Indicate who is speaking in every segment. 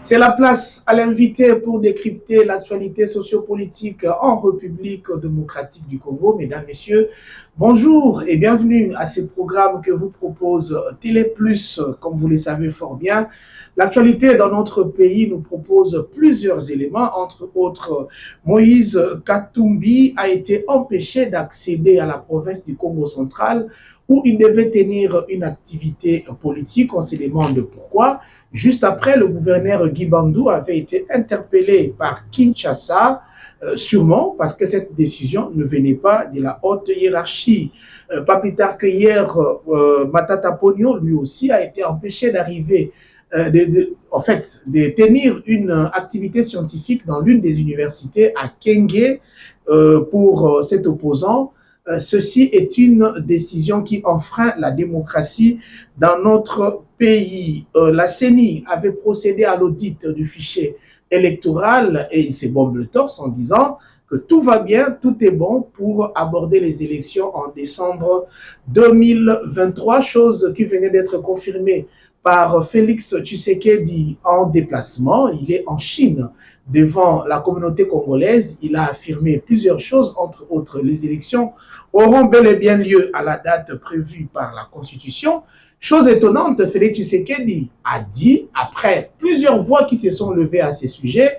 Speaker 1: C'est la place à l'invité pour décrypter l'actualité sociopolitique en République démocratique du Congo. Mesdames, Messieurs, bonjour et bienvenue à ce programme que vous propose Télé Plus. Comme vous le savez fort bien, l'actualité dans notre pays nous propose plusieurs éléments. Entre autres, Moïse Katumbi a été empêché d'accéder à la province du Congo central où il devait tenir une activité politique. On se demande pourquoi. Juste après, le gouverneur Guy Bandou avait été interpellé par Kinshasa, sûrement parce que cette décision ne venait pas de la haute hiérarchie. Pas plus tard que hier, Matata Ponyo, lui aussi, a été empêché d'arriver, de tenir une activité scientifique dans l'une des universités à Kenge pour cet opposant. Ceci est une décision qui enfreint la démocratie dans notre pays. La CENI avait procédé à l'audit du fichier électoral et il s'est bombé le torse en disant que tout va bien, tout est bon pour aborder les élections en décembre 2023, chose qui venait d'être confirmée par Félix Tshisekedi en déplacement. Il est en Chine devant la communauté congolaise. Il a affirmé plusieurs choses, entre autres les élections auront bel et bien lieu à la date prévue par la Constitution. Chose étonnante, Félix Tshisekedi a dit, après plusieurs voix qui se sont levées à ce sujet,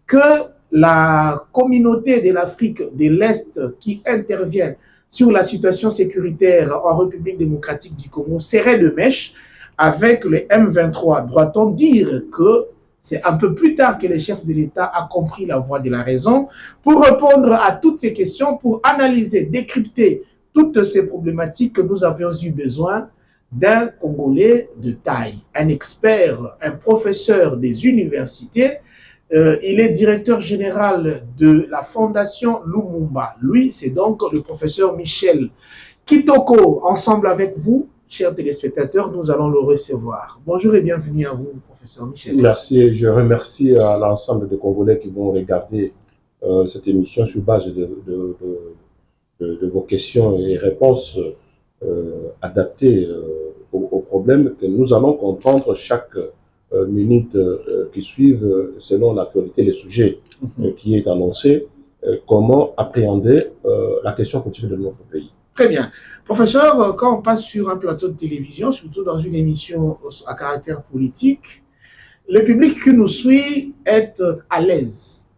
Speaker 1: que la communauté de l'Afrique de l'Est qui intervient sur la situation sécuritaire en République démocratique du Congo serait de mèche avec le M23. Doit-on dire que c'est un peu plus tard que le chef de l'État a compris la voie de la raison? Pour répondre à toutes ces questions, pour analyser, décrypter toutes ces problématiques, que nous avions eu besoin d'un Congolais de taille, un expert, un professeur des universités. Il est directeur général de la Fondation Lumumba. Lui, c'est donc le professeur Michel Kitoko. Ensemble avec vous, chers téléspectateurs, nous allons le recevoir. Bonjour et bienvenue à vous, professeur Michel.
Speaker 2: Merci, je remercie à l'ensemble des Congolais qui vont regarder cette émission sur base de vos questions et réponses adaptées aux problèmes que nous allons comprendre chaque minute qui suivent selon l'actualité, les sujets qui est annoncé, comment appréhender la question continue de notre pays.
Speaker 1: Très bien. Professeur, quand on passe sur un plateau de télévision, surtout dans une émission à caractère politique, le public qui nous suit est à l'aise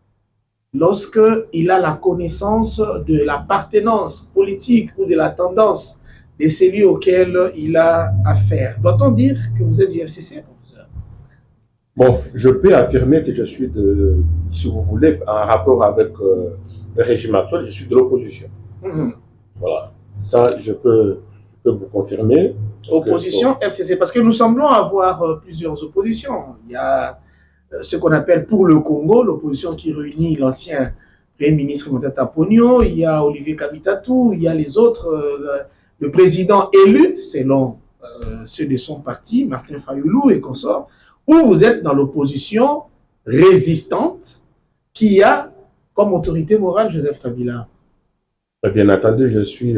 Speaker 1: lorsqu'il a la connaissance de l'appartenance politique ou de la tendance de celui auquel il a affaire. Doit-on dire que vous êtes du FCC, professeur?
Speaker 2: Bon, je peux affirmer que je suis, si vous voulez, en rapport avec le régime actuel, je suis de l'opposition. Voilà. Ça, je peux vous confirmer.
Speaker 1: Opposition, FCC, parce que nous semblons avoir plusieurs oppositions. Il y a ce qu'on appelle pour le Congo, l'opposition qui réunit l'ancien Premier ministre Matata Ponyo, il y a Olivier Kabitatou, il y a les autres, le président élu, selon ceux de son parti, Martin Fayoulou et consorts, ou vous êtes dans l'opposition résistante qui a comme autorité morale Joseph Kabila.
Speaker 2: Bien entendu, je suis,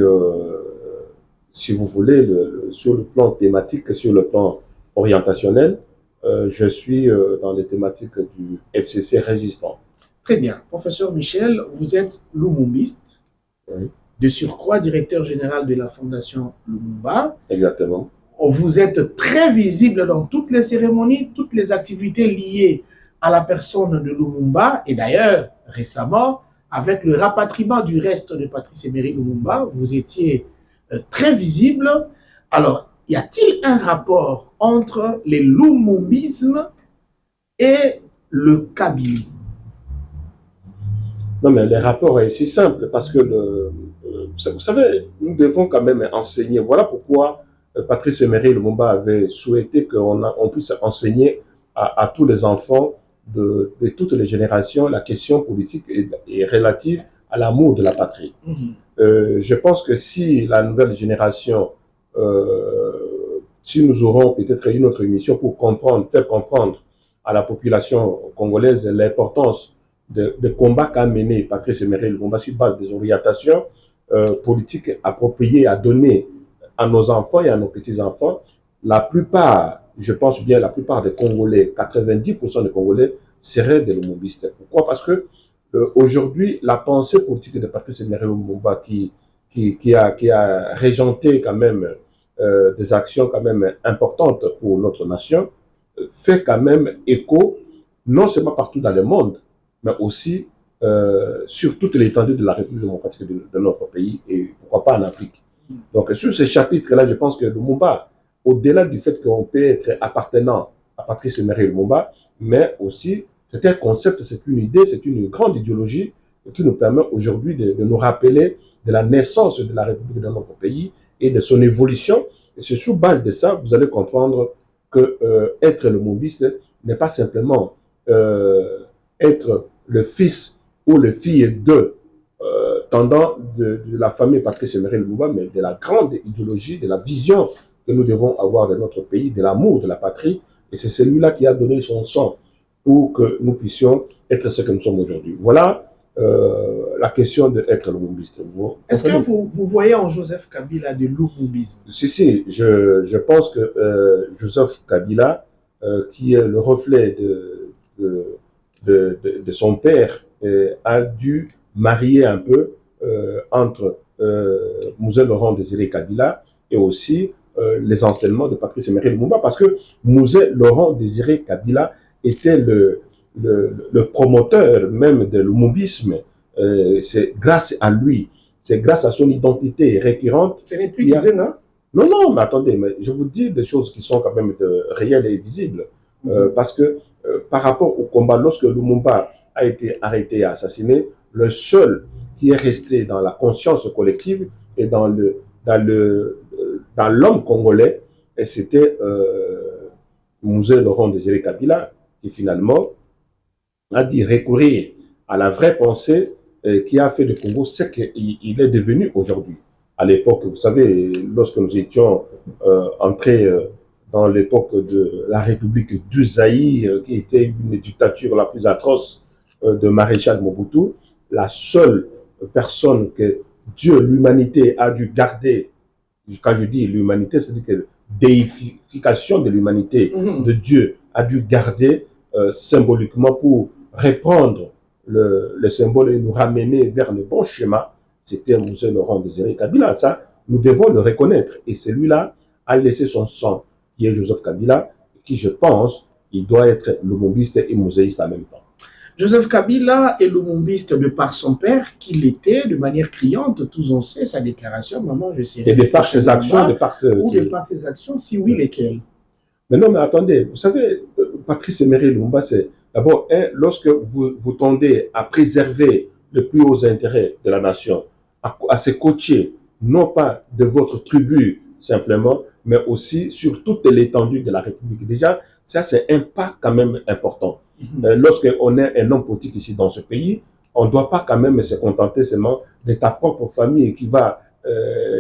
Speaker 2: si vous voulez, sur le plan thématique, sur le plan orientationnel, je suis dans les thématiques du FCC résistant.
Speaker 1: Très bien. Professeur Michel, vous êtes lumumbiste,
Speaker 2: oui.
Speaker 1: De surcroît directeur général de la Fondation Lumumba.
Speaker 2: Exactement.
Speaker 1: Vous êtes très visible dans toutes les cérémonies, toutes les activités liées à la personne de Lumumba. Et d'ailleurs, récemment, avec le rapatriement du reste de Patrice Emery Lumumba, vous étiez très visible. Alors, y a-t-il un rapport entre le lumumbisme et le kabylisme?
Speaker 2: Non, mais le rapport est si simple parce que, vous savez, nous devons quand même enseigner. Voilà pourquoi Patrice Emery Lumumba avait souhaité qu'on puisse enseigner à tous les enfants de toutes les générations la question politique est relative à l'amour de la patrie. Je pense que si la nouvelle génération, si nous aurons peut-être une autre émission pour faire comprendre à la population congolaise l'importance de combat qu'a mené Patrice Emery Lumumba sur base des orientations politiques appropriées à donner à nos enfants et à nos petits-enfants, la plupart je pense bien la plupart des Congolais, 90% des Congolais seraient des lumumbistes. Pourquoi? Parce que aujourd'hui, la pensée politique de Patrice Emery Lumumba qui a régenté quand même des actions quand même importantes pour notre nation, fait quand même écho, non seulement partout dans le monde, mais aussi sur toute l'étendue de la République démocratique de notre pays et pourquoi pas en Afrique. Donc sur ce chapitre-là, je pense que Lumumba, au-delà du fait qu'on peut être appartenant à Patrice Emery Lumumba, mais aussi c'est un concept, c'est une idée, c'est une grande idéologie qui nous permet aujourd'hui de nous rappeler de la naissance de la République de notre pays et de son évolution. Et c'est sous base de ça, vous allez comprendre que être le lumumbiste n'est pas simplement être le fils ou le fille de tendant de la famille Patrice Emery Lumumba, mais de la grande idéologie, de la vision que nous devons avoir de notre pays, de l'amour de la patrie. Et c'est celui-là qui a donné son sang pour que nous puissions être ce que nous sommes aujourd'hui. Voilà la question d'être lumumbiste.
Speaker 1: Est-ce que vous voyez en Joseph Kabila de lumumbisme?
Speaker 2: Si, je pense que Joseph Kabila, qui est le reflet de son père, a dû marier un peu entre Mouzé Laurent Désiré Kabila et aussi les enseignements de Patrice Emery Lumumba, parce que Mouzé Laurent Désiré Kabila était le promoteur même de l'umumbisme. C'est grâce à lui, c'est grâce à son identité récurrente.
Speaker 1: Ce n'est plus disait, non?
Speaker 2: Non, mais attendez, mais je vous dis des choses qui sont quand même réelles et visibles. Parce que par rapport au combat, lorsque Lumumba a été arrêté et assassiné, le seul qui est resté dans la conscience collective et dans l'homme congolais, c'était Mouzé Laurent Désiré Kabila, qui finalement a dit recourir à la vraie pensée qui a fait de Congo ce qu'il est devenu aujourd'hui. À l'époque, vous savez, lorsque nous étions entrés dans l'époque de la République du Zaïre, qui était une dictature la plus atroce de Maréchal Mobutu, la seule personne que Dieu, l'humanité, a dû garder, quand je dis l'humanité, c'est-à-dire que déification de l'humanité de Dieu a dû garder symboliquement pour reprendre le symbole et nous ramener vers le bon schéma, c'était Mouzé Laurent Désiré Kabila. Ça, nous devons le reconnaître. Et celui-là a laissé son sang, qui est Joseph Kabila, qui, je pense, il doit être lumumbiste et mouséiste en même temps.
Speaker 1: Joseph Kabila est lumumbiste de par son père, qu'il était de manière criante, tous on sait sa déclaration, maman, je sais.
Speaker 2: Et de par ses actions,
Speaker 1: de par ses actions, si oui, lesquelles?
Speaker 2: Mais non, mais attendez, vous savez, Patrice Emery Lumumba, c'est d'abord, lorsque vous tendez à préserver les plus hauts intérêts de la nation, à se coacher, non pas de votre tribu simplement, mais aussi sur toute l'étendue de la République. Déjà, ça c'est un pas quand même important. Lorsqu'on est un homme politique ici dans ce pays, on ne doit pas quand même se contenter seulement de ta propre famille qui va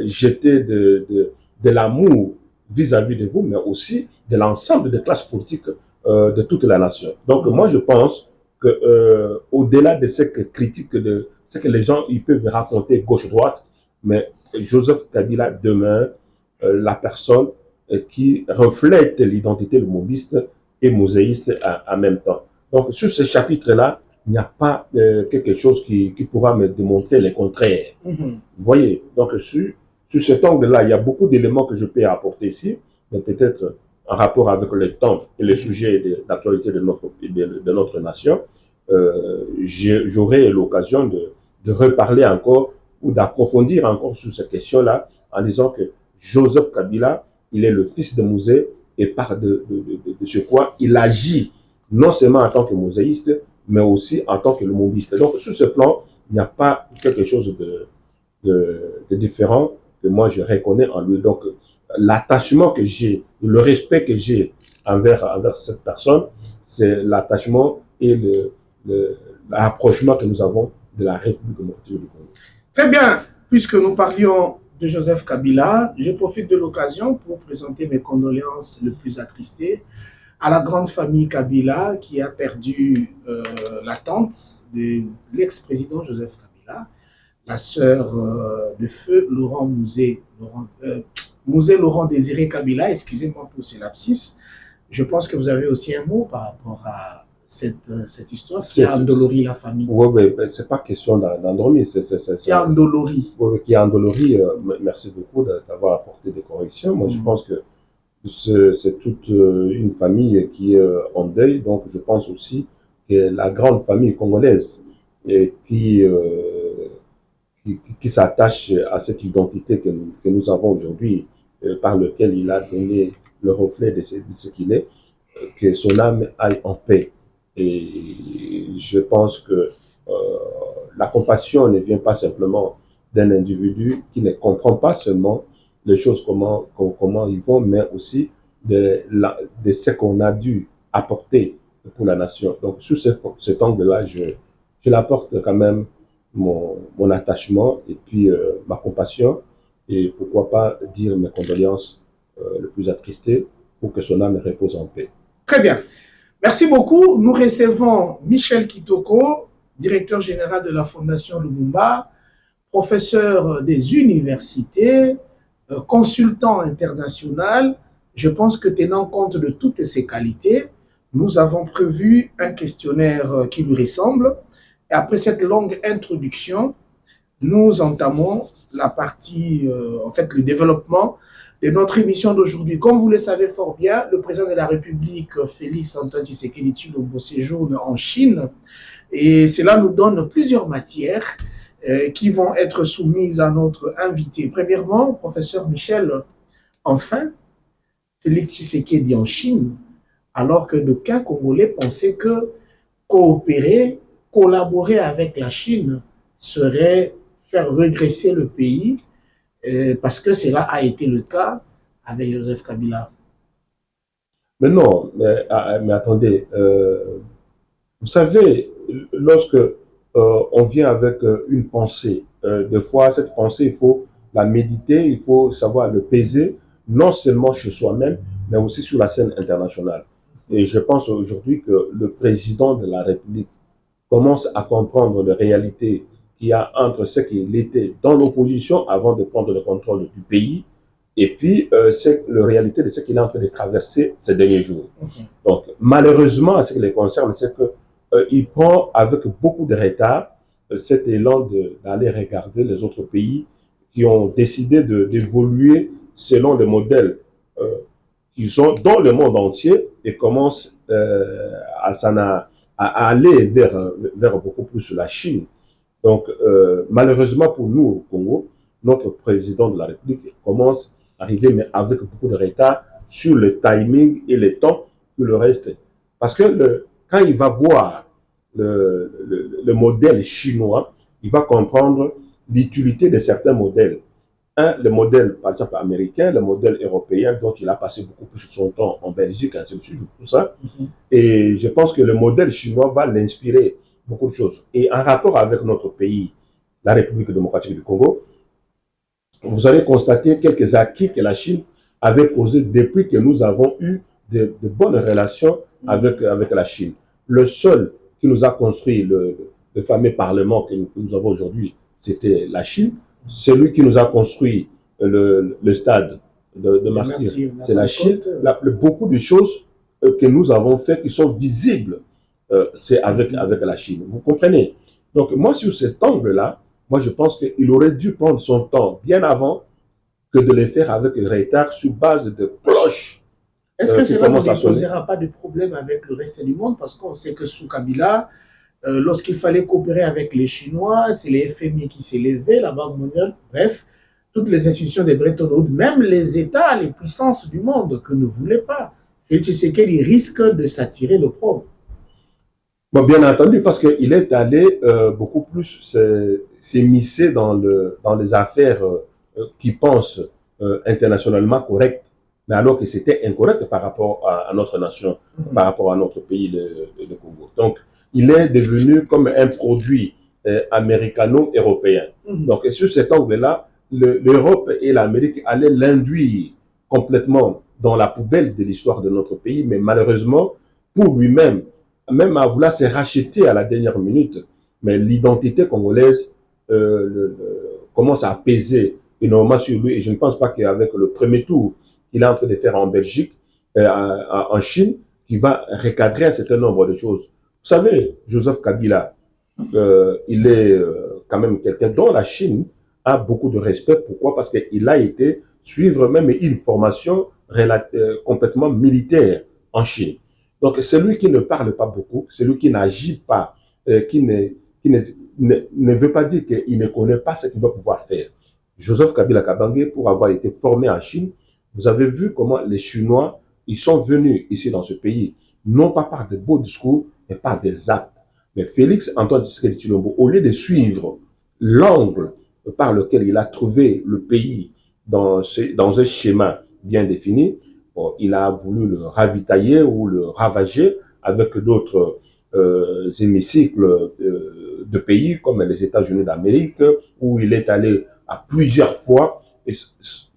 Speaker 2: jeter de l'amour vis-à-vis de vous, mais aussi de l'ensemble des classes politiques de toute la nation. Donc moi je pense que au-delà de ce que critique de ce que les gens ils peuvent raconter gauche-droite, mais Joseph Kabila demeure la personne qui reflète l'identité lumumbiste et mouséiste en même temps. Donc sur ce chapitre-là, il n'y a pas quelque chose qui pourra me démontrer le contraire. Vous voyez, donc sur cet angle-là, il y a beaucoup d'éléments que je peux apporter ici, mais peut-être en rapport avec le temps et le sujet d'actualité de notre nation, j'aurai l'occasion de reparler encore ou d'approfondir encore sur cette question-là en disant que Joseph Kabila, il est le fils de Mouzé et par de ce quoi il agit non seulement en tant que mouséiste, mais aussi en tant que lumumbiste. Donc sur ce plan, il n'y a pas quelque chose de différent que moi je reconnais en lui. Donc l'attachement que j'ai, le respect que j'ai envers cette personne, c'est l'attachement et l'approchement que nous avons de la République démocratique du Congo.
Speaker 1: Très bien, puisque nous parlions de Joseph Kabila, je profite de l'occasion pour présenter mes condoléances les plus attristées à la grande famille Kabila qui a perdu la tante de l'ex-président Joseph Kabila, la sœur de feu Mouzé Laurent Désiré Kabila, excusez-moi pour ce lapsus, Je pense que vous avez aussi un mot par rapport à cette histoire qui a endolori la famille.
Speaker 2: Oui, c'est pas question d'endormir,
Speaker 1: Qui a endolori.
Speaker 2: Qui a endolori. Merci beaucoup d'avoir apporté des corrections. Moi, je pense que c'est toute une famille qui est en deuil. Donc, je pense aussi que la grande famille congolaise et qui s'attache à cette identité que nous avons aujourd'hui, par lequel il a donné le reflet de ce qu'il est, que son âme aille en paix. Et je pense que la compassion ne vient pas simplement d'un individu qui ne comprend pas seulement les choses comment ils vont, mais aussi de ce qu'on a dû apporter pour la nation. Donc, sous cet angle-là, je l'apporte quand même mon attachement et puis ma compassion, et pourquoi pas dire mes condoléances le plus attristées pour que son âme repose en paix.
Speaker 1: Très bien. Merci beaucoup. Nous recevons Michel Kitoko, directeur général de la Fondation Lumumba, professeur des universités, consultant international. Je pense que tenant compte de toutes ces qualités, nous avons prévu un questionnaire qui lui ressemble. Et après cette longue introduction, nous entamons la partie, en fait, le développement de notre émission d'aujourd'hui. Comme vous le savez fort bien, le président de la République, Félix Antoine Tshisekedi Tshilombo, séjourne en Chine, et cela nous donne plusieurs matières qui vont être soumises à notre invité. Premièrement, professeur Michel, enfin, Félix Tshisekedi en Chine, alors que d'aucuns Congolais pensaient que coopérer, collaborer avec la Chine serait faire régresser le pays, parce que cela a été le cas avec Joseph Kabila.
Speaker 2: Mais non, mais attendez, vous savez, lorsque on vient avec une pensée, des fois cette pensée, il faut la méditer, il faut savoir le peser, non seulement chez soi-même, mais aussi sur la scène internationale. Et je pense aujourd'hui que le président de la République commence à comprendre la réalité qu'il y a entre ce qu'il était dans l'opposition avant de prendre le contrôle du pays, et puis c'est la réalité de ce qu'il est en train de traverser ces derniers jours. Donc malheureusement, à ce qui les concerne, c'est qu'il prend avec beaucoup de retard cet élan d'aller regarder les autres pays qui ont décidé d'évoluer selon le modèle qu'ils ont dans le monde entier, et commencent à aller vers beaucoup plus la Chine. Donc, malheureusement pour nous au Congo, notre président de la République commence à arriver, mais avec beaucoup de retard, sur le timing et le temps que le reste. Parce que quand il va voir le modèle chinois, il va comprendre l'utilité de certains modèles. Le modèle, par exemple, américain, le modèle européen, dont il a passé beaucoup plus de son temps en Belgique, ainsi de suite, tout ça. Et je pense que le modèle chinois va l'inspirer beaucoup de choses. Et en rapport avec notre pays, la République démocratique du Congo, vous allez constater quelques acquis que la Chine avait posés depuis que nous avons eu de bonnes relations avec la Chine. Le seul qui nous a construit le fameux Parlement que nous avons aujourd'hui, c'était la Chine. Celui qui nous a construit le stade de Martyrs, c'est la Chine. Beaucoup de choses que nous avons fait qui sont visibles, c'est avec la Chine. Vous comprenez? Donc moi, sur cet angle-là, moi je pense qu'il aurait dû prendre son temps bien avant que de le faire avec retard sur base de cloches.
Speaker 1: Est-ce que cela ne posera pas de problème avec le reste du monde? Parce qu'on sait que sous Kabila, lorsqu'il fallait coopérer avec les Chinois, c'est les FMI qui s'est levé, la Banque mondiale, bref, toutes les institutions de Bretton Woods, même les États, les puissances du monde que ne voulaient pas. Et tu sais qu'il risque de s'attirer l'opprobre.
Speaker 2: Bon, bien entendu, parce qu'il est allé beaucoup plus s'immiscer dans les affaires qui pensent internationalement correctes, mais alors que c'était incorrect par rapport à notre nation, par rapport à notre pays, le Congo. Donc, il est devenu comme un produit américano-européen. Donc, et sur cet angle-là, l'Europe et l'Amérique allaient l'induire complètement dans la poubelle de l'histoire de notre pays, mais malheureusement, pour lui-même, même à vouloir se racheter à la dernière minute, mais l'identité congolaise commence à peser énormément sur lui, et je ne pense pas qu'avec le premier tour qu'il est en train de faire en Belgique, en Chine qui va recadrer un certain nombre de choses. Vous savez, Joseph Kabila, il est quand même quelqu'un dont la Chine a beaucoup de respect. Pourquoi? Parce qu'il a été suivre même une formation complètement militaire en Chine. Donc, celui qui ne parle pas beaucoup, celui qui n'agit pas, qui ne veut pas dire qu'il ne connaît pas ce qu'il doit pouvoir faire. Joseph Kabila Kabange, pour avoir été formé en Chine, vous avez vu comment les Chinois, ils sont venus ici dans ce pays, non pas par de beaux discours, mais par des actes. Mais Félix Antoine Tshisekedi Tshilombo, au lieu de suivre l'angle par lequel il a trouvé le pays dans un schéma bien défini, bon, il a voulu le ravitailler ou le ravager avec d'autres hémicycles de pays comme les États-Unis d'Amérique, où il est allé à plusieurs fois, et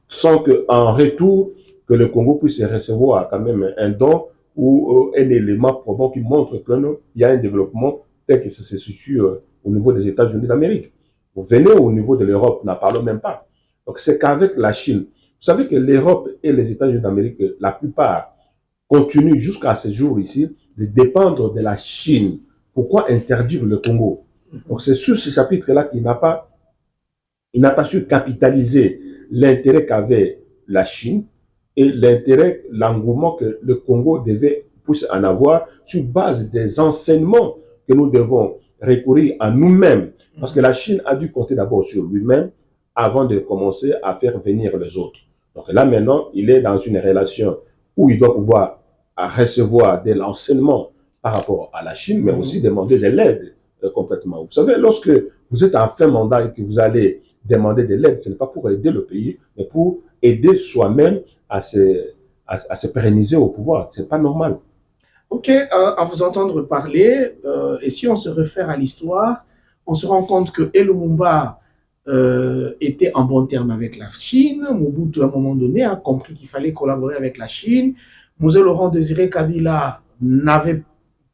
Speaker 2: sans qu'en retour, que le Congo puisse recevoir quand même un don ou un élément probant qui montre qu'il y a un développement tel que ça se situe au niveau des États-Unis d'Amérique. Vous venez au niveau de l'Europe, n'en parlons même pas. Donc c'est qu'avec la Chine, vous savez que l'Europe et les États-Unis d'Amérique, la plupart, continuent jusqu'à ce jour ici de dépendre de la Chine. Pourquoi interdire le Congo? Donc c'est sur ce chapitre-là qu'il n'a pas su capitaliser l'intérêt qu'avait la Chine et l'intérêt, l'engouement que le Congo devait en avoir sur base des enseignements que nous devons recourir à nous-mêmes. Parce que la Chine a dû compter d'abord sur lui-même avant de commencer à faire venir les autres. Donc là maintenant, il est dans une relation où il doit pouvoir recevoir de l'enseignement par rapport à la Chine, mais aussi demander de l'aide complètement. Vous savez, lorsque vous êtes en fin mandat et que vous allez demander de l'aide, ce n'est pas pour aider le pays, mais pour aider soi-même à se pérenniser au pouvoir. Ce n'est pas normal.
Speaker 1: Ok, à vous entendre parler, et si on se réfère à l'histoire, on se rend compte que Lumumba était en bon terme avec la Chine. Mobutu, à un moment donné, a compris qu'il fallait collaborer avec la Chine. Mosé Laurent Désiré Kabila n'avait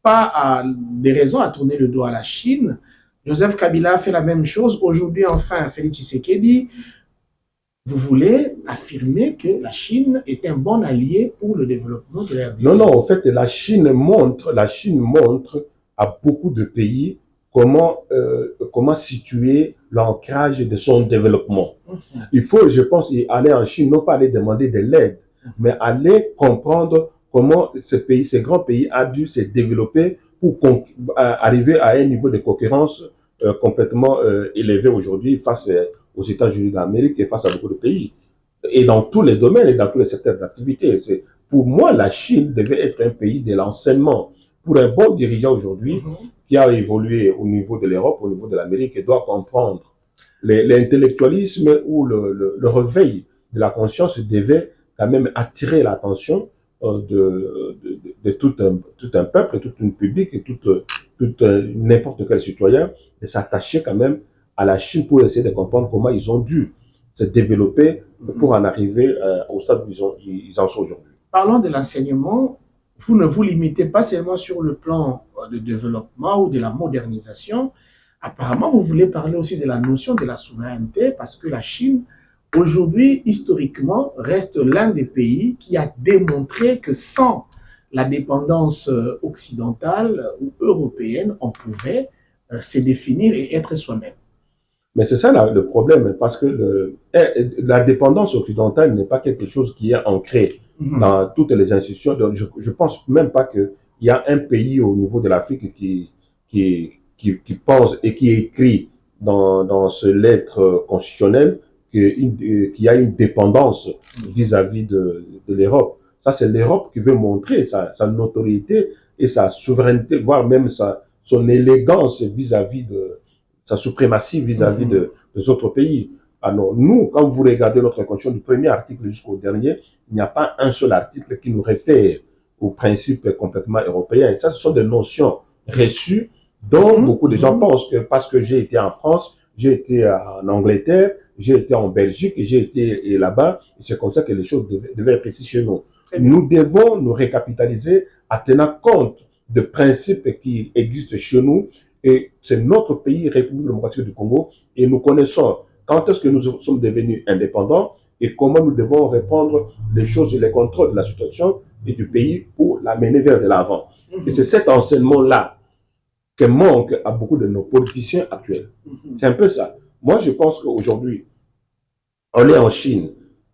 Speaker 1: pas des raisons à tourner le dos à la Chine. Joseph Kabila a fait la même chose. Aujourd'hui, enfin, Félix Tshisekedi, vous voulez affirmer que la Chine est un bon allié pour le développement de la RDC?
Speaker 2: Non, non, en fait, la Chine montre à beaucoup de pays comment situer l'ancrage de son développement. Il faut, je pense, aller en Chine, non pas aller demander de l'aide, mais aller comprendre comment ce grand pays a dû se développer pour arriver à un niveau de concurrence complètement élevé aujourd'hui face aux États-Unis d'Amérique et face à beaucoup de pays. Et dans tous les domaines et dans tous les secteurs d'activité. Pour moi, la Chine devait être un pays de l'enseignement. Pour un bon dirigeant aujourd'hui, qui a évolué au niveau de l'Europe, au niveau de l'Amérique, et doit comprendre l'intellectualisme ou le réveil de la conscience devait quand même attirer l'attention de tout un peuple, toute une public et n'importe quel citoyen, de s'attacher quand même à la Chine pour essayer de comprendre comment ils ont dû se développer pour en arriver au stade où ils en sont aujourd'hui.
Speaker 1: Parlons de l'enseignement. Vous ne vous limitez pas seulement sur le plan de développement ou de la modernisation. Apparemment, vous voulez parler aussi de la notion de la souveraineté parce que la Chine, aujourd'hui, historiquement, reste l'un des pays qui a démontré que sans la dépendance occidentale ou européenne, on pouvait se définir et être soi-même.
Speaker 2: Mais c'est ça le problème, parce que la dépendance occidentale n'est pas quelque chose qui est ancré dans toutes les institutions. Donc, je ne pense même pas qu'il y a un pays au niveau de l'Afrique qui pense et qui écrit dans ce lettre constitutionnelle qu'il y a une dépendance vis-à-vis de l'Europe. Ça, c'est l'Europe qui veut montrer sa notoriété et sa souveraineté, voire même son élégance vis-à-vis de sa suprématie vis-à-vis des autres pays. Alors, nous, quand vous regardez notre constitution du premier article jusqu'au dernier, il n'y a pas un seul article qui nous réfère aux principes complètement européens. Et ça, ce sont des notions reçues dont beaucoup de gens pensent que parce que j'ai été en France, j'ai été en Angleterre, j'ai été en Belgique, j'ai été là-bas, c'est comme ça que les choses devaient être ici chez nous. Nous devons nous récapitaliser en tenant compte de principes qui existent chez nous. Et c'est notre pays, République démocratique du Congo, et nous connaissons quand est-ce que nous sommes devenus indépendants et comment nous devons reprendre les choses et les contrôles de la situation et du pays pour l'amener vers de l'avant. Et c'est cet enseignement-là que manque à beaucoup de nos politiciens actuels. C'est un peu ça. Moi, je pense qu'aujourd'hui, on est en Chine,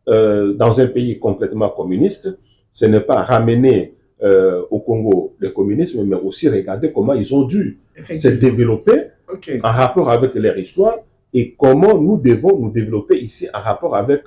Speaker 2: dans un pays complètement communiste. Ce n'est pas ramener au Congo le communisme, mais aussi regarder comment ils ont dû se développer en rapport avec leur histoire et comment nous devons nous développer ici en rapport avec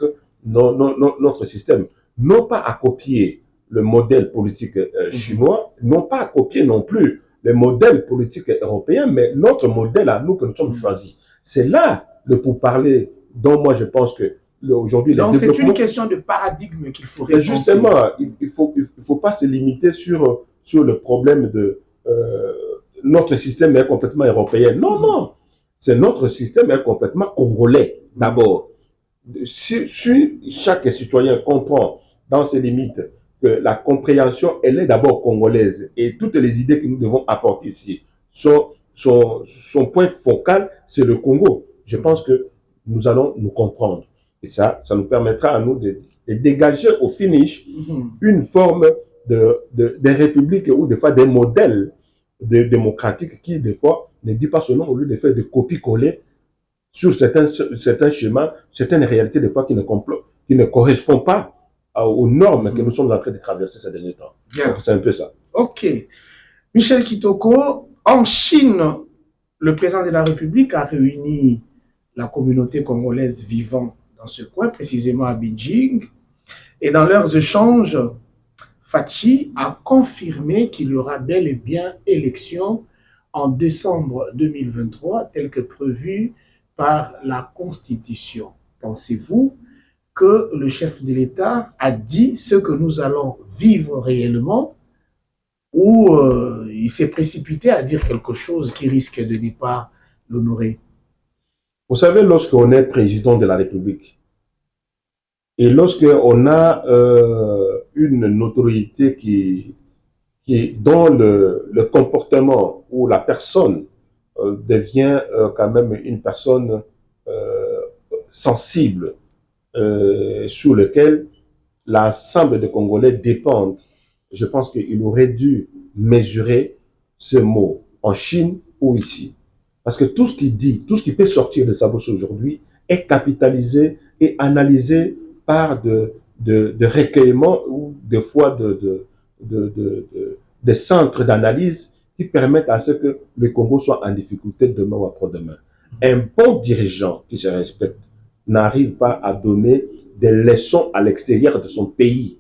Speaker 2: notre système. Non pas à copier le modèle politique chinois, non pas à copier non plus le modèle politique européen, mais notre modèle à nous que nous sommes choisis. C'est là le pourparler dont moi je pense que aujourd'hui...
Speaker 1: Donc c'est une question de paradigme qu'il faut repenser.
Speaker 2: Justement, il faut pas se limiter sur le problème de notre système est complètement européen. Non, non. C'est notre système est complètement congolais, d'abord. Si chaque citoyen comprend dans ses limites que la compréhension, elle est d'abord congolaise et toutes les idées que nous devons apporter ici, son point focal, c'est le Congo. Je pense que nous allons nous comprendre. Et ça nous permettra à nous de dégager au finish une forme de république ou des fois des modèles démocratiques qui, des fois, ne dit pas son nom au lieu de faire des copies-coller sur certains schémas, certaines réalités, des fois, qui ne correspondent pas aux normes que nous sommes en train de traverser ces derniers temps. C'est un peu ça.
Speaker 1: Ok. Michel Kitoko, en Chine, le président de la République a réuni la communauté congolaise vivant dans ce coin, précisément à Beijing. Et dans leurs échanges, Fachi a confirmé qu'il y aura bel et bien élection en décembre 2023, tel que prévu par la Constitution. Pensez-vous que le chef de l'État a dit ce que nous allons vivre réellement ou il s'est précipité à dire quelque chose qui risque de ne pas l'honorer?
Speaker 2: Vous savez, lorsqu'on est président de la République et lorsqu'on a une notoriété dont le comportement ou la personne devient quand même une personne sensible sur lequel l'ensemble des Congolais dépendent, je pense qu'il aurait dû mesurer ce mot en Chine ou ici. Parce que tout ce qu'il dit, tout ce qui peut sortir de sa bouche aujourd'hui est capitalisé et analysé par de recueillements ou des fois des centres d'analyse qui permettent à ce que le Congo soit en difficulté demain ou après-demain. Un bon dirigeant qui se respecte n'arrive pas à donner des leçons à l'extérieur de son pays.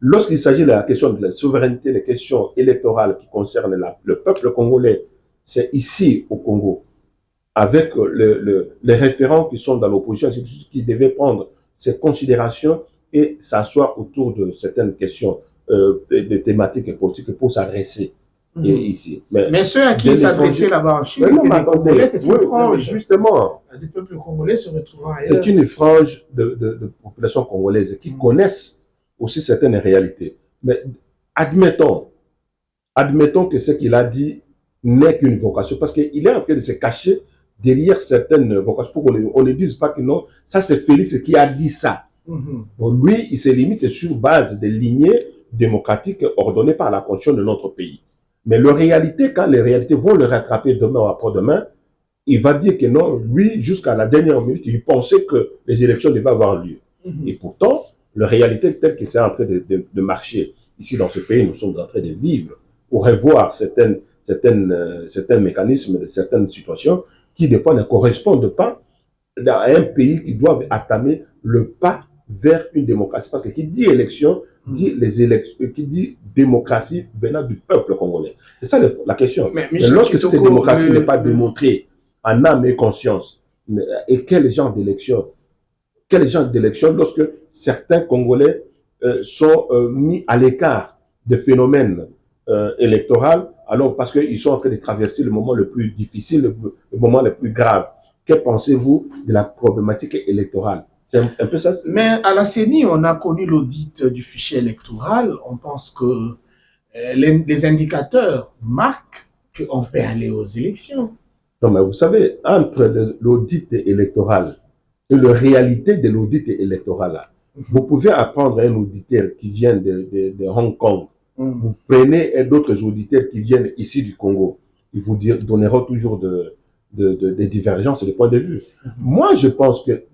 Speaker 2: Lorsqu'il s'agit de la question de la souveraineté, des questions électorales qui concernent le peuple congolais, c'est ici au Congo, avec les référents qui sont dans l'opposition, qui devaient prendre ces considérations et s'asseoir autour de certaines questions de thématiques et politiques pour s'adresser ici.
Speaker 1: Mais ceux à qui ils s'adressaient là-bas en Chine, c'est une frange.
Speaker 2: Justement,
Speaker 1: du peuple congolais se retrouvant ailleurs.
Speaker 2: C'est une frange de population congolaise qui connaissent aussi certaines réalités. Mais admettons que ce qu'il a dit n'est qu'une vocation, parce qu'il est en train de se cacher derrière certaines vocations, pour qu'on ne dise pas que non, ça c'est Félix qui a dit ça. Bon, lui, il se limite sur base des lignées démocratiques ordonnées par la Constitution de notre pays. Mais la réalité, quand les réalités vont le rattraper demain ou après-demain, il va dire que non, lui, jusqu'à la dernière minute, il pensait que les élections devaient avoir lieu. Et pourtant, la réalité telle que c'est en train de marcher ici dans ce pays, nous sommes en train de vivre ou revoir certains mécanismes, certaines situations qui, des fois, ne correspondent pas à un pays qui doit entamer le pas vers une démocratie. Parce que qui dit élection, dit les élections, qui dit démocratie venant du peuple congolais. C'est ça la question. Mais lorsque cette démocratie n'est pas démontrée en âme et conscience, et quel genre d'élection lorsque certains Congolais sont mis à l'écart des phénomènes électoraux, alors parce qu'ils sont en train de traverser le moment le plus difficile, le moment le plus grave. Que pensez-vous de la problématique électorale? C'est un peu ça.
Speaker 1: Mais à la CENI, on a connu l'audit du fichier électoral. On pense que les indicateurs marquent qu'on peut aller aux élections.
Speaker 2: Non, mais vous savez, entre l'audit électoral et la réalité de l'audit électoral là. Vous pouvez apprendre un auditeur qui vient de Hong Kong. Vous prenez d'autres auditeurs qui viennent ici du Congo. Ils vous donneront toujours des divergences de points de vue. Moi, je pense que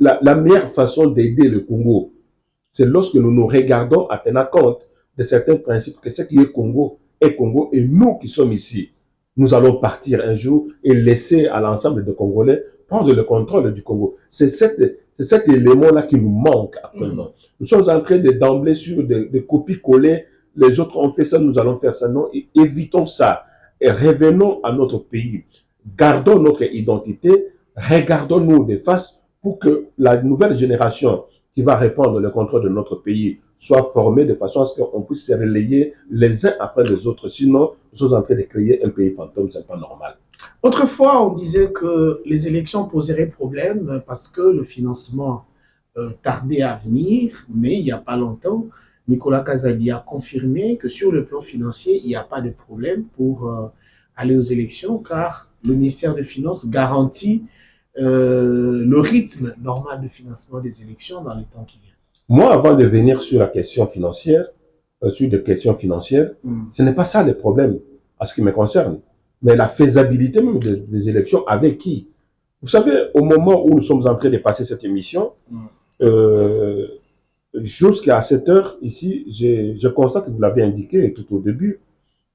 Speaker 2: la meilleure façon d'aider le Congo, c'est lorsque nous nous regardons à tenir compte de certains principes, que ce qui est Congo, et nous qui sommes ici, nous allons partir un jour et laisser à l'ensemble des Congolais prendre le contrôle du Congo. C'est cet élément-là qui nous manque actuellement. Nous sommes en train d'emblée sur des copies-coller. Les autres ont fait ça, nous allons faire ça. Non, et évitons ça. Et revenons à notre pays. Gardons notre identité. Regardons-nous de face pour que la nouvelle génération qui va reprendre le contrôle de notre pays soit formée de façon à ce qu'on puisse se relayer les uns après les autres. Sinon, nous sommes en train de créer un pays fantôme, ce n'est pas normal.
Speaker 1: Autrefois, on disait que les élections poseraient problème parce que le financement tardait à venir, mais il n'y a pas longtemps, Nicolas Kazadi a confirmé que sur le plan financier, il n'y a pas de problème pour aller aux élections car le ministère des Finances garantit le rythme normal de financement des élections dans les temps qui viennent.
Speaker 2: Moi, avant de venir sur la question financière, sur des questions financières, ce n'est pas ça le problème à ce qui me concerne, mais la faisabilité même des élections avec qui? Vous savez, au moment où nous sommes en train de passer cette émission, jusqu'à cette heure ici, je constate, vous l'avez indiqué tout au début,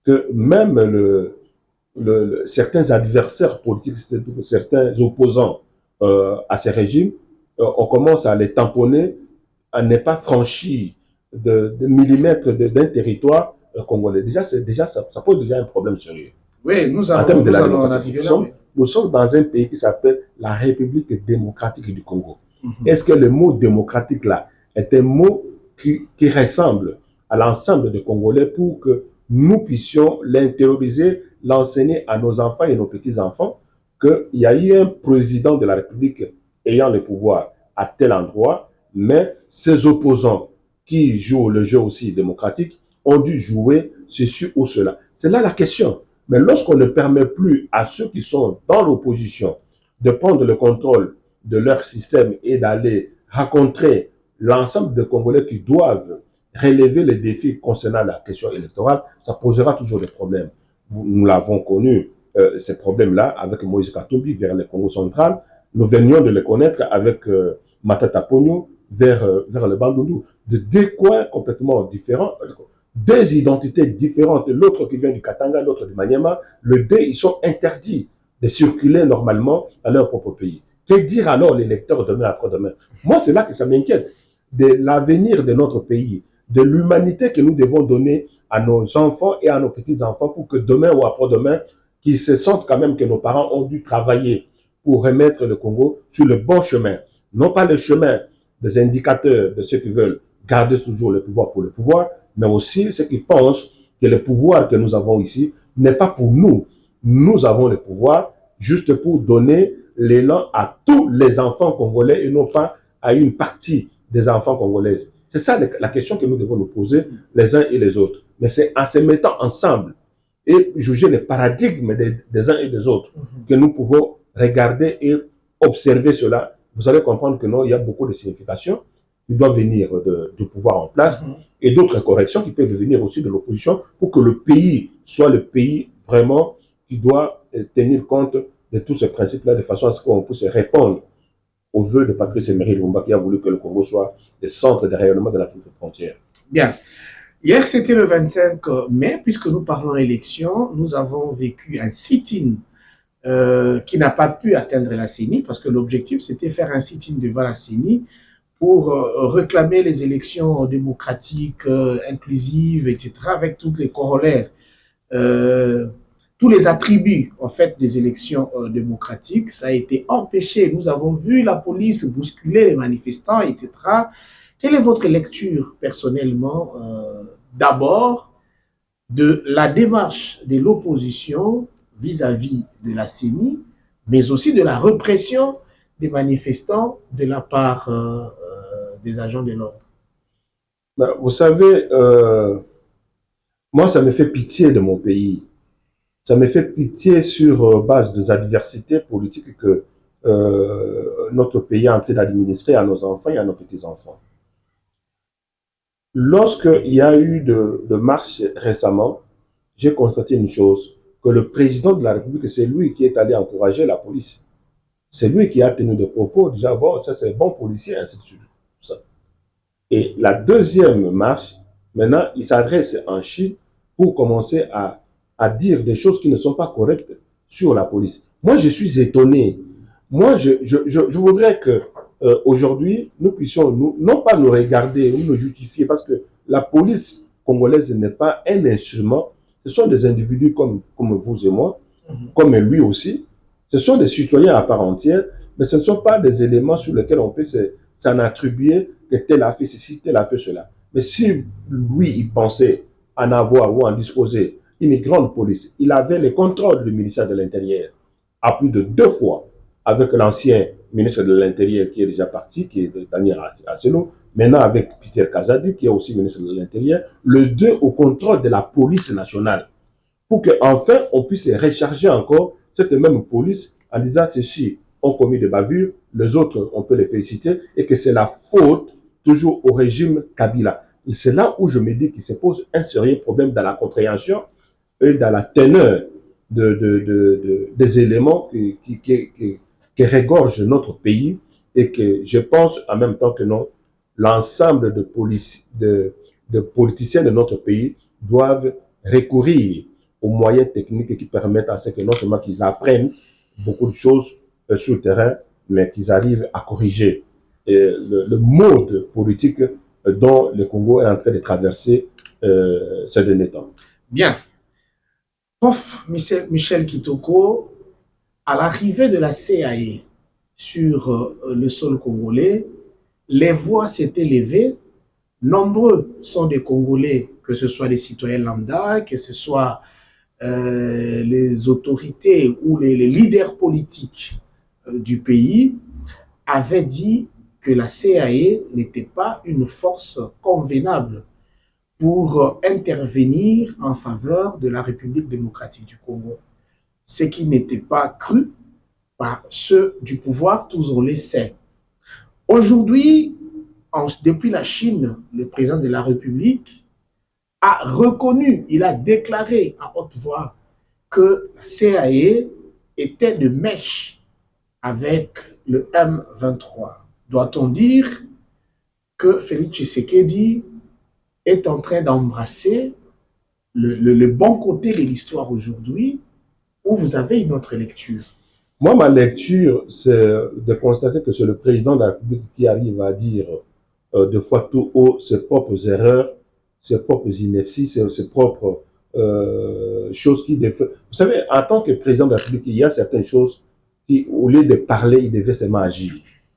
Speaker 2: que même certains adversaires politiques, certains opposants à ces régimes, on commence à les tamponner, à ne pas franchir de millimètres d'un territoire congolais. Déjà, ça pose déjà un problème sérieux.
Speaker 1: Oui, nous allons en arriver là.
Speaker 2: Nous sommes dans un pays qui s'appelle la République démocratique du Congo. Est-ce que le mot démocratique là est un mot qui ressemble à l'ensemble des Congolais pour que nous puissions l'intérioriser, l'enseigner à nos enfants et nos petits-enfants qu'il y a eu un président de la République ayant le pouvoir à tel endroit, mais ses opposants qui jouent le jeu aussi démocratique ont dû jouer ceci ou cela. C'est là la question. Mais lorsqu'on ne permet plus à ceux qui sont dans l'opposition de prendre le contrôle de leur système et d'aller rencontrer l'ensemble des Congolais qui doivent relever les défis concernant la question électorale, ça posera toujours des problèmes. Nous l'avons connu, ces problèmes-là, avec Moïse Katumbi vers le Congo central. Nous venions de les connaître avec Matata Ponyo vers le Bandundu. De deux coins complètement différents, deux identités différentes. L'autre qui vient du Katanga, l'autre du Maniema. Les deux, ils sont interdits de circuler normalement dans leur propre pays. Que dire alors les électeurs demain après-demain? Moi, c'est là que ça m'inquiète. De l'avenir de notre pays, de l'humanité que nous devons donner à nos enfants et à nos petits-enfants pour que demain ou après-demain, qu'ils se sentent quand même que nos parents ont dû travailler pour remettre le Congo sur le bon chemin. Non pas le chemin des indicateurs de ceux qui veulent garder toujours le pouvoir pour le pouvoir, mais aussi ceux qui pensent que le pouvoir que nous avons ici n'est pas pour nous. Nous avons le pouvoir juste pour donner l'élan à tous les enfants congolais et non pas à une partie des enfants congolaises. C'est ça la question que nous devons nous poser les uns et les autres. Mais c'est en se mettant ensemble et juger les paradigmes des uns et des autres que nous pouvons regarder et observer cela. Vous allez comprendre que non, il y a beaucoup de significations qui doivent venir du pouvoir en place et d'autres corrections qui peuvent venir aussi de l'opposition pour que le pays soit le pays vraiment qui doit tenir compte de tous ces principes-là de façon à ce qu'on puisse répondre aux vœux de Patrice Emery Lumumba qui a voulu que le Congo soit le centre de rayonnement de l'Afrique frontière.
Speaker 1: Bien. Hier, c'était le 25 mai, puisque nous parlons élection, nous avons vécu un sit-in qui n'a pas pu atteindre la CENI, parce que l'objectif, c'était faire un sit-in devant la CENI pour réclamer les élections démocratiques, inclusives, etc., avec toutes les corollaires, tous les attributs, en fait, des élections démocratiques. Ça a été empêché. Nous avons vu la police bousculer les manifestants, etc. Quelle est votre lecture, personnellement, d'abord, de la démarche de l'opposition vis-à-vis de la CENI, mais aussi de la répression des manifestants de la part des agents de l'ordre?
Speaker 2: Vous savez, moi, ça me fait pitié de mon pays. Ça me fait pitié sur base des adversités politiques que notre pays est en train d'administrer à nos enfants et à nos petits-enfants. Lorsqu'il y a eu de marches récemment, j'ai constaté une chose, que le président de la République, c'est lui qui est allé encourager la police. C'est lui qui a tenu des propos, déjà, bon, ça c'est bon policier, ainsi de suite. Tout ça. Et la deuxième marche, maintenant, il s'adresse en Chine pour commencer à dire des choses qui ne sont pas correctes sur la police. Moi, je suis étonné. Moi, je voudrais que aujourd'hui, nous puissions non pas nous regarder ou nous justifier, parce que la police congolaise n'est pas un instrument. Ce sont des individus comme vous et moi, comme lui aussi. Ce sont des citoyens à part entière, mais ce ne sont pas des éléments sur lesquels on peut s'en attribuer que tel a fait ceci, tel a fait cela. Mais si lui, il pensait en avoir ou en disposer une grande police, il avait le contrôle du ministère de l'Intérieur à plus de 2 fois avec l'ancien ministre de l'Intérieur qui est déjà parti, qui est Daniel Asselo, maintenant avec Peter Kazadi, qui est aussi ministre de l'Intérieur, le 2 au contrôle de la police nationale, pour qu'enfin on puisse recharger encore cette même police en disant ceci ont commis des bavures, les autres on peut les féliciter, et que c'est la faute toujours au régime Kabila. C'est là où je me dis qu'il se pose un sérieux problème dans la compréhension et dans la teneur des éléments qui regorgent notre pays, et que je pense en même temps que l'ensemble de politiciens de notre pays doivent recourir aux moyens techniques qui permettent à ce que non seulement qu'ils apprennent beaucoup de choses sur le terrain, mais qu'ils arrivent à corriger le mode politique dont le Congo est en train de traverser ces derniers temps.
Speaker 1: Bien. Prof Michel Kitoko, à l'arrivée de la CAE sur le sol congolais, les voix s'étaient levées. Nombreux sont des Congolais, que ce soit des citoyens lambda, que ce soit les autorités ou les leaders politiques du pays, avaient dit que la CAE n'était pas une force convenable pour intervenir en faveur de la République démocratique du Congo. Ce qui n'était pas cru par ceux du pouvoir, tous on le sait. Aujourd'hui, depuis la Chine, le président de la République a reconnu, il a déclaré à haute voix que la CAE était de mèche avec le M23. Doit-on dire que Félix Tshisekedi est en train d'embrasser le bon côté de l'histoire aujourd'hui, ou vous avez une autre lecture?
Speaker 2: Moi, ma lecture, c'est de constater que c'est le président de la République qui arrive à dire de fois tout haut ses propres erreurs, ses propres inepties, ses propres choses qui défendent. Vous savez, en tant que président de la République, il y a certaines choses qui, au lieu de parler, il devait seulement agir.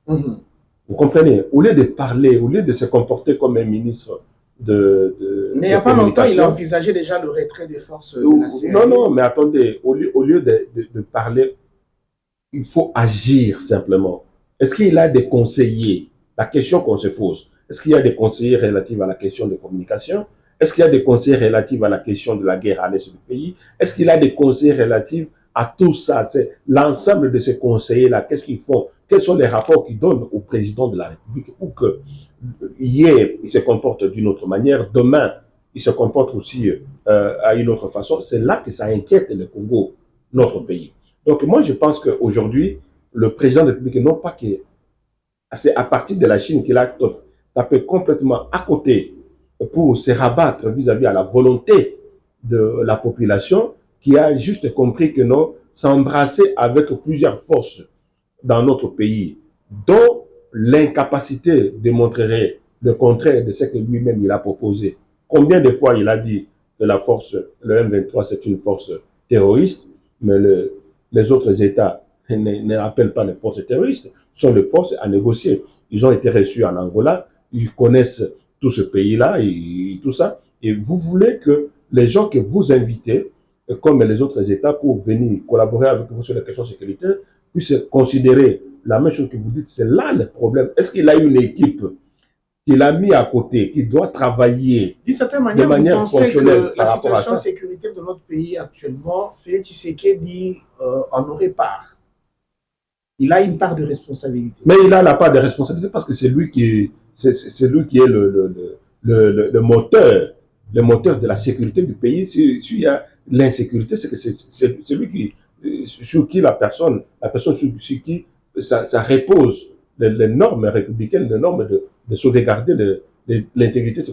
Speaker 2: Vous comprenez? Au lieu de parler, au lieu de se comporter comme un ministre
Speaker 1: mais il n'y a pas longtemps, il a envisagé déjà le retrait des forces de la CAE.
Speaker 2: Non, non, mais attendez, au lieu de parler, il faut agir simplement. Est-ce qu'il a des conseillers? La question qu'on se pose. Est-ce qu'il y a des conseillers relatifs à la question de communication? Est-ce qu'il y a des conseillers relatifs à la question de la guerre à l'est du pays? Est-ce qu'il y a des conseillers relatifs à tout ça? C'est l'ensemble de ces conseillers-là. Qu'est-ce qu'ils font? Quels sont les rapports qu'ils donnent au président de la République pour que hier, il se comporte d'une autre manière, demain, il se comporte aussi à une autre façon? C'est là que ça inquiète le Congo, notre pays. Donc moi, je pense qu'aujourd'hui, le président de la République, non pas que c'est à partir de la Chine qu'il a tapé complètement à côté pour se rabattre vis-à-vis à la volonté de la population, qui a juste compris que non, s'embrasser avec plusieurs forces dans notre pays, dont l'incapacité démontrerait le contraire de ce que lui-même il a proposé. Combien de fois il a dit que la force, le M23, c'est une force terroriste, mais les autres États ne rappellent pas les forces terroristes, ce sont des forces à négocier. Ils ont été reçus en Angola, ils connaissent tout ce pays-là et tout ça. Et vous voulez que les gens que vous invitez, comme les autres États, pour venir collaborer avec vous sur les questions sécuritaires, puissent considérer la même chose que vous dites. C'est là le problème. Est-ce qu'il a une équipe qu'il a mis à côté, qui doit travailler
Speaker 1: d'une certaine manière, de manière fonctionnelle par rapport à ça? La situation sécuritaire de notre pays actuellement, Félix Tshisekedi en aurait part. Il a une part de responsabilité.
Speaker 2: Mais il a la part de responsabilité parce que c'est lui c'est lui qui est le moteur de la sécurité du pays. S'il y a l'insécurité, c'est que c'est lui qui, sur qui la personne sur qui ça repose les normes républicaines, les normes de sauvegarder l'intégrité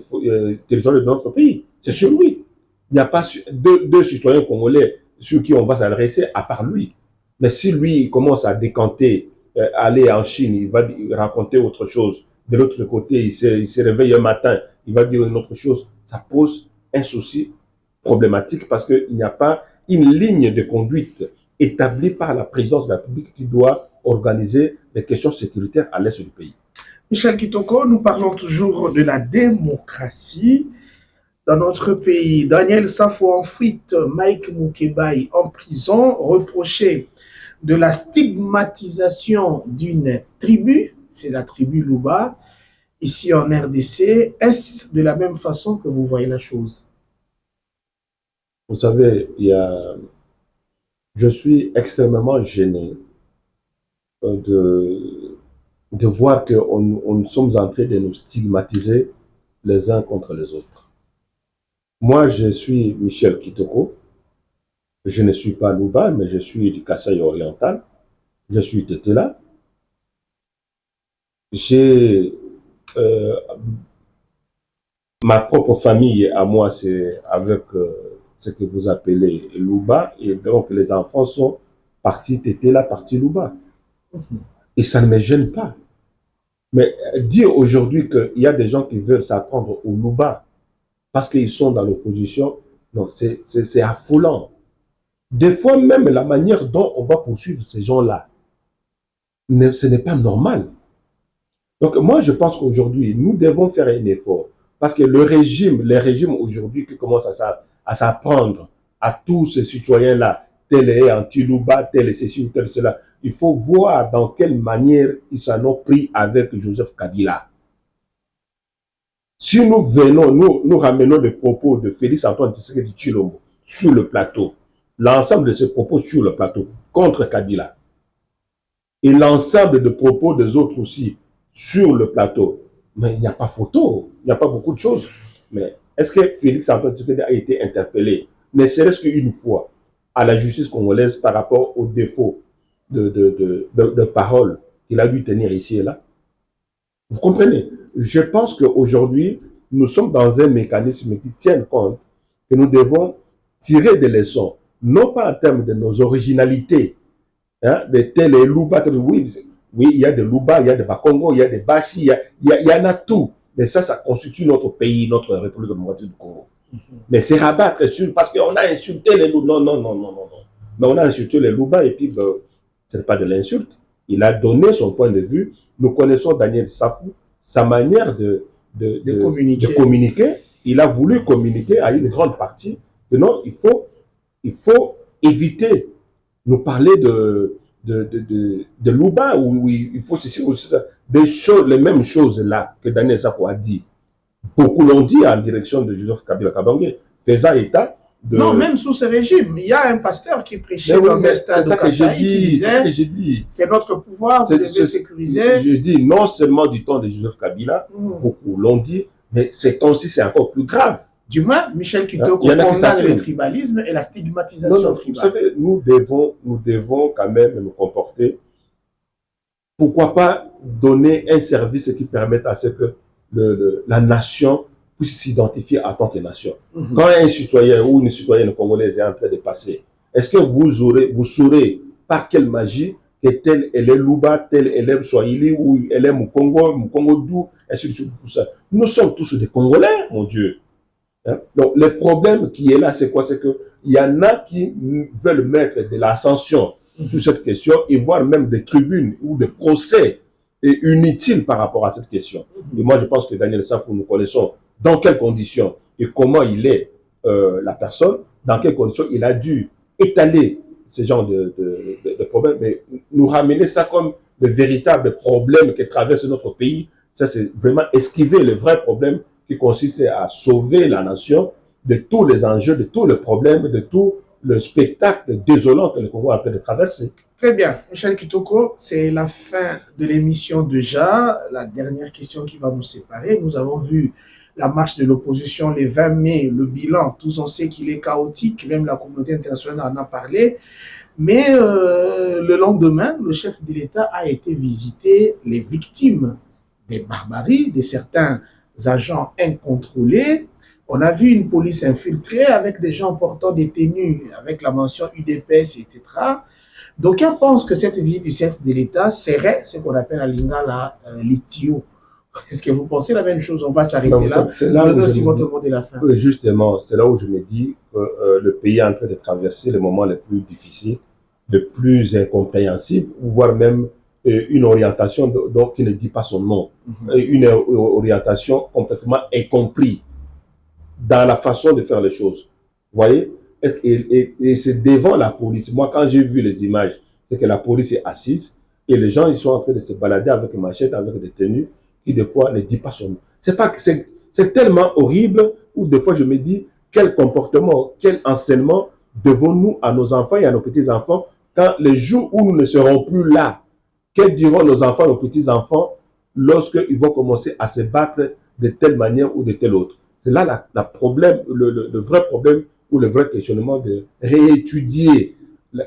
Speaker 2: territoriale de notre pays. C'est sur lui. Il n'y a pas deux citoyens congolais sur qui on va s'adresser à part lui. Mais si lui il commence à décanter, aller en Chine, il va raconter autre chose. De l'autre côté, il se réveille un matin, il va dire une autre chose. Ça pose un souci problématique parce qu'il n'y a pas une ligne de conduite établie par la présidence de la République qui doit organiser les questions sécuritaires à l'est du pays.
Speaker 1: Michel Kitoko, nous parlons toujours de la démocratie dans notre pays. Daniel Safo en fuite, Mike Mukebai en prison, reproché de la stigmatisation d'une tribu, c'est la tribu Luba, ici en RDC. Est-ce de la même façon que vous voyez la chose?
Speaker 2: Vous savez, je suis extrêmement gêné de voir que nous sommes en train de nous stigmatiser les uns contre les autres. Moi, je suis Michel Kitoko. Je ne suis pas Luba, mais je suis du Kasaï oriental. Je suis Tétéla. J'ai ma propre famille à moi, c'est avec ce que vous appelez Luba. Et donc, les enfants sont partis Tétéla, partis Luba. Et ça ne me gêne pas. Mais dire aujourd'hui qu'il y a des gens qui veulent s'apprendre au Luba parce qu'ils sont dans l'opposition, non, c'est affolant. Des fois, même la manière dont on va poursuivre ces gens-là, ce n'est pas normal. Donc, moi, je pense qu'aujourd'hui, nous devons faire un effort. Parce que les régimes aujourd'hui qui commencent à s'apprendre à tous ces citoyens-là, tel est anti-Luba, tel est ceci, tel est cela, il faut voir dans quelle manière ils s'en ont pris avec Joseph Kabila. Si nous venons, nous ramenons les propos de Félix Antoine Tshisekedi Tshilombo sur le plateau, l'ensemble de ces propos sur le plateau contre Kabila, et l'ensemble de propos des autres aussi sur le plateau, mais il n'y a pas photo, il n'y a pas beaucoup de choses. Mais est-ce que Félix Antoine Tshisekedi a été interpellé, ne serait-ce qu'une fois, à la justice congolaise par rapport aux défauts de parole qu'il a dû tenir ici et là? Vous comprenez? Je pense qu'aujourd'hui, nous sommes dans un mécanisme qui tient compte que nous devons tirer des leçons, non pas en termes de nos originalités, hein, de tel et Luba, oui, il y a des Luba, il y a des Bakongo, il y a des Bashi, il y en a tout. Mais ça constitue notre pays, notre République démocratique du Congo. Mais c'est rabattre sur, parce qu'on a insulté les Luba. Non. Mais on a insulté les Luba et puis, ben, ce n'est pas de l'insulte. Il a donné son point de vue. Nous connaissons Daniel Safou, sa manière de communiquer. Il a voulu communiquer à une grande partie que non, il faut éviter nous parler de Luba, où il faut des choses, les mêmes choses là que Daniel Safou a dit. Beaucoup l'ont dit en direction de Joseph Kabila Kabange, faisant état de...
Speaker 1: Non, même sous ce régime, il y a un pasteur qui prêchait dans un stade de Kasaï qui disait c'est notre pouvoir, vous devez sécuriser.
Speaker 2: Je dis non seulement du temps de Joseph Kabila, beaucoup l'ont dit, mais ces temps-ci c'est encore plus grave.
Speaker 1: Du moins, Michel Kitoko condamne le tribalisme et la stigmatisation tribale.
Speaker 2: Vous savez, nous devons quand même nous comporter. Pourquoi pas donner un service qui permette à ce que la nation puisse s'identifier en tant que nation. Quand un citoyen ou une citoyenne congolaise est en train de passer, est-ce que vous saurez par quelle magie que tel elle est Luba, tel elle est Swahili, ou elle est Mukongo Dou, ainsi de suite, tout ça. Nous sommes tous des Congolais, mon Dieu. Hein? Donc, le problème qui est là, c'est quoi? C'est qu'il y en a qui veulent mettre de l'ascension sur cette question et voire même des tribunes ou des procès inutiles par rapport à cette question. Et moi, je pense que Daniel Safou, nous connaissons dans quelles conditions et comment il est la personne, dans quelles conditions il a dû étaler ce genre de problèmes, mais nous ramener ça comme le véritable problème qui traverse notre pays, ça c'est vraiment esquiver le vrai problème qui consiste à sauver la nation de tous les enjeux, de tous les problèmes, de tous le spectacle désolant que le Congo est en train de traverser.
Speaker 1: Très bien. Michel Kitoko, c'est la fin de l'émission déjà. La dernière question qui va nous séparer. Nous avons vu la marche de l'opposition le 20 mai, le bilan. Tous on sait qu'il est chaotique, même la communauté internationale en a parlé. Mais le lendemain, le chef de l'État a été visiter les victimes des barbaries de certains agents incontrôlés. On a vu une police infiltrée avec des gens portant des tenues avec la mention UDPS, etc. D'aucuns pensent que cette visite du chef de l'État serait ce qu'on appelle à Lingala l'ITIO. Est-ce que vous pensez la même chose? On va s'arrêter là.
Speaker 2: C'est là où
Speaker 1: aussi votre mot de la fin.
Speaker 2: Justement, c'est là où je me dis que le pays est en train de traverser les moments les plus difficiles, les plus incompréhensifs, voire même une orientation qui ne dit pas son nom, une orientation complètement incomprise dans la façon de faire les choses. Vous voyez? Et c'est devant la police. Moi, quand j'ai vu les images, c'est que la police est assise et les gens ils sont en train de se balader avec une machette, avec des tenues, qui des fois ne dit pas son nom. C'est tellement horrible où des fois je me dis quel comportement, quel enseignement devons-nous à nos enfants et à nos petits-enfants quand les jours où nous ne serons plus là, que diront nos enfants, nos petits-enfants lorsqu'ils vont commencer à se battre de telle manière ou de telle autre. C'est là le vrai problème ou le vrai questionnement de réétudier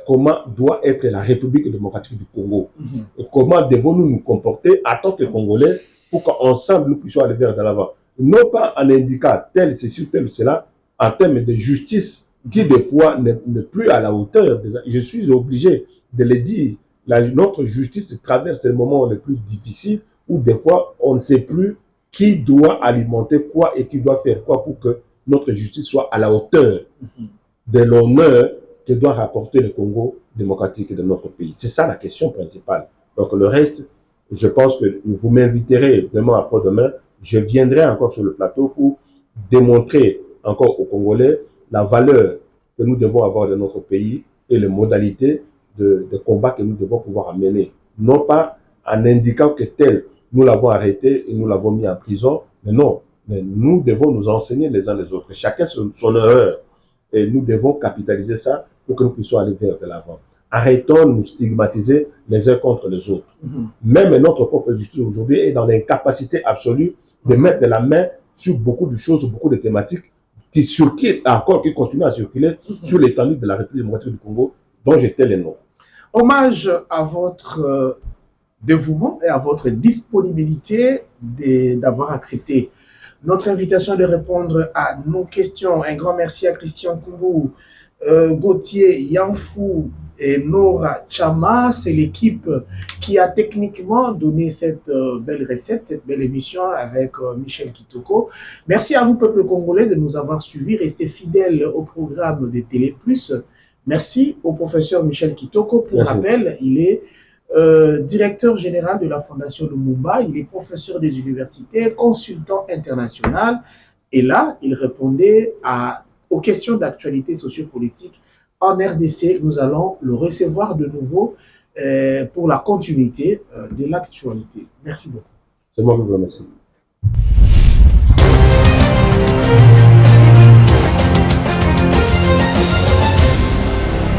Speaker 2: comment doit être la République démocratique du Congo. Et comment devons-nous nous comporter en tant que Congolais pour qu'ensemble nous puissions aller vers de l'avant. Non pas en indiquant tel ceci ou tel cela, en termes de justice qui des fois n'est plus à la hauteur. Je suis obligé de le dire. Notre justice traverse les moments les plus difficiles où des fois on ne sait plus qui doit alimenter quoi et qui doit faire quoi pour que notre justice soit à la hauteur de l'honneur que doit rapporter le Congo démocratique de notre pays. C'est ça la question principale. Donc le reste, je pense que vous m'inviterez demain après-demain, je viendrai encore sur le plateau pour démontrer encore aux Congolais la valeur que nous devons avoir de notre pays et les modalités de combat que nous devons pouvoir amener. Non pas en indiquant que tel, nous l'avons arrêté et nous l'avons mis en prison, mais non. Mais nous devons nous enseigner les uns les autres. Chacun son erreur. Et nous devons capitaliser ça pour que nous puissions aller vers de l'avant. Arrêtons de nous stigmatiser les uns contre les autres. Même notre propre justice aujourd'hui est dans l'incapacité absolue de mettre la main sur beaucoup de choses, beaucoup de thématiques qui continuent à circuler sur l'étendue de la République démocratique du Congo, dont j'étais le nom.
Speaker 1: Hommage à votre dévouement et à votre disponibilité d'avoir accepté notre invitation de répondre à nos questions. Un grand merci à Christian Koungou, Gauthier Yanfou et Nora Chama. C'est l'équipe qui a techniquement donné cette belle recette, cette belle émission avec Michel Kitoko. Merci à vous, peuple congolais, de nous avoir suivis. Restez fidèles au programme de Télé Plus. Merci au professeur Michel Kitoko. Pour rappel, il est directeur général de la Fondation Lumumba, il est professeur des universités, consultant international, et là, il répondait aux questions d'actualité sociopolitique en RDC. Nous allons le recevoir de nouveau pour la continuité de l'actualité. Merci beaucoup.
Speaker 2: C'est moi qui vous remercie.